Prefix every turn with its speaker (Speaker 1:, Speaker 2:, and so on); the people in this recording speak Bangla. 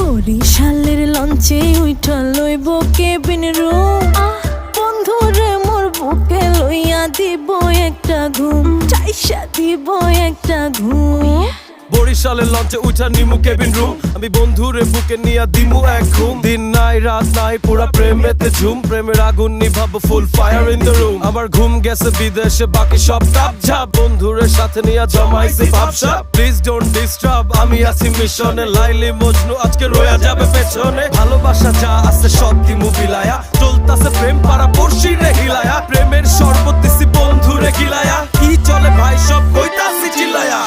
Speaker 1: বরিশালের লঞ্চে উইঠা লইব কেবিন রুম বন্ধুরে মোর বুকে লইয়া দিব একটা ঘুম চাইসা দিব একটা ঘুম
Speaker 2: বরিশালের লঞ্চে উঠা নিমু কেবিন রুম আমি বন্ধুরে বুকে নিয়া দিমু এক ঘুম দিন নাই রাত নাই পুরা প্রেমেতে ঝুম প্রেমের আগুন নিভাবো ফুল ফায়ার ইন দ্য রুম আমার ঘুম গেছে বিদেশে বাকি সব টাপ ঝাপ বন্ধুরের সাথে নিয়া জমাইছি ভাবসা প্লিজ ডোন্ট ডিস্টার্ব আমি আছি মিশনে লাইলি মজনু আজকে রয়া যাবে পেছনে ভালোবাসা যা আছে সব দিমু বিলায়া চলতাছে প্রেম পারা পড়শি রে হিলায়া প্রেমের শরবত দিছি বন্ধুরে গিলায়া কি চলে ভাই সব কইতাছি চিল্লায়া